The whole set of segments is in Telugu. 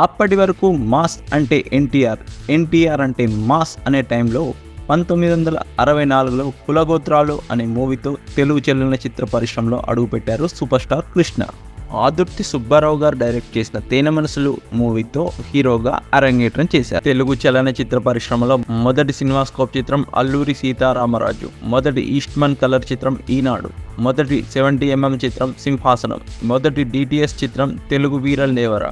అప్పటి వరకు మాస్ అంటే ఎన్టీఆర్, ఎన్టీఆర్ అంటే మాస్ అనే టైంలో 1964లో కులగోత్రాలు అనే మూవీతో తెలుగు చలనచిత్ర పరిశ్రమలో అడుగుపెట్టారు సూపర్ స్టార్ కృష్ణ. ఆదుర్తి సుబ్బారావు గారు డైరెక్ట్ చేసిన తేనె మనసులు మూవీతో హీరోగా అరంగేట్రం చేశారు. తెలుగు చలనచిత్ర పరిశ్రమలో మొదటి సినిమాస్కోప్ చిత్రం అల్లూరి సీతారామరాజు, మొదటి ఈస్ట్మన్ కలర్ చిత్రం ఈనాడు, మొదటి 70mm చిత్రం సింహాసనం, మొదటి డిటిఎస్ చిత్రం తెలుగు వీరల్ దేవర,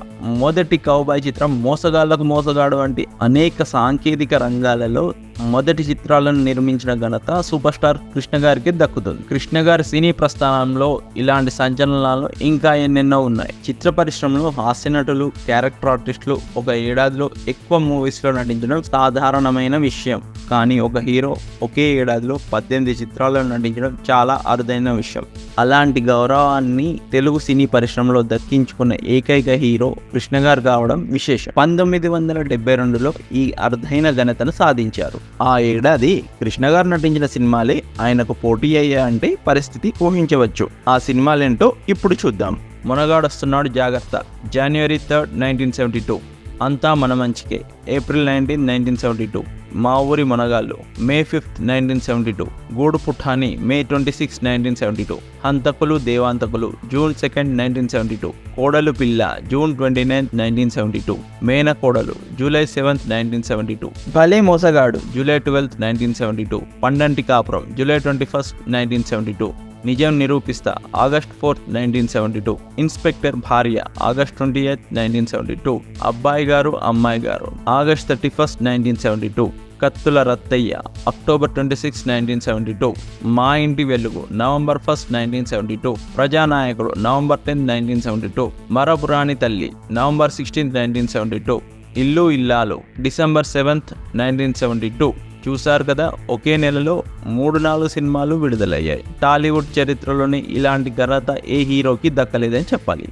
మొదటి కౌబాయ్ చిత్రం మోసగాళ్లకు మోసగాడు వంటి అనేక సాంకేతిక రంగాలలో మొదటి చిత్రాలను నిర్మించిన ఘనత సూపర్ స్టార్ కృష్ణ గారికి దక్కుతుంది. కృష్ణ గారి సినీ ప్రస్థానంలో ఇలాంటి సంచలనాలు ఇంకా ఎన్నెన్నో ఉన్నాయి. చిత్ర పరిశ్రమలో హాస్య నటులు, క్యారెక్టర్ ఆర్టిస్టులు ఒక ఏడాదిలో ఎక్కువ మూవీస్లో నటించడం సాధారణమైన విషయం. కానీ ఒక హీరో ఒకే ఏడాదిలో 18 చిత్రాల్లో నటించడం చాలా అరుదైన విషయం. అలాంటి గౌరవాన్ని తెలుగు సినీ పరిశ్రమలో దక్కించుకున్న ఏకైక హీరో కృష్ణ గారు కావడం విశేషం. 1972లో ఈ అరుదైన ఘనతను సాధించారు. ఆ ఏడాది కృష్ణ గారు నటించిన సినిమాలే ఆయనకు పోటీ అయ్యాయంటే పరిస్థితి ఊహించవచ్చు. ఆ సినిమాలేంటో ఇప్పుడు చూద్దాం. మొనగాడొస్తున్నాడు జాగ్రత్త, January 3, 1972. అంతా మన మంచికే, April 19, 1972. మా ఊరి మొనగాళ్ళు, May 5, 1972. గూడు పుఠాని, May 26, 1972. హంతకులు దేవాంతకులు, June 2, 1972. కోడలు పిల్ల, June 29, 1972. మేన కోడలు, July 7, 1972. భలే మోసగాడు, July 12, 1972. పండంటి కాపురం, July 21, 1972. నిజం నిరూపిస్తా, August 4, 1972. ఇన్స్పెక్టర్ భార్య, August 28, 1972. అబ్బాయి గారు అమ్మాయి గారు, August 31, 1972. కత్తుల రత్తయ్య, October 26, 1972. మా ఇంటి వెలుగు, November 1, 1972. ప్రజానాయకుడు, November 10, 1972. మరపురాణి తల్లి, November 16, 1972. ఇల్లు ఇల్లాలు, December 7, 1972. చూశారు కదా, ఒకే నెలలో 3-4 సినిమాలు విడుదలయ్యాయి. టాలీవుడ్ చరిత్రలోని ఇలాంటి ఘనత ఏ హీరోకి దక్కలేదని చెప్పాలి.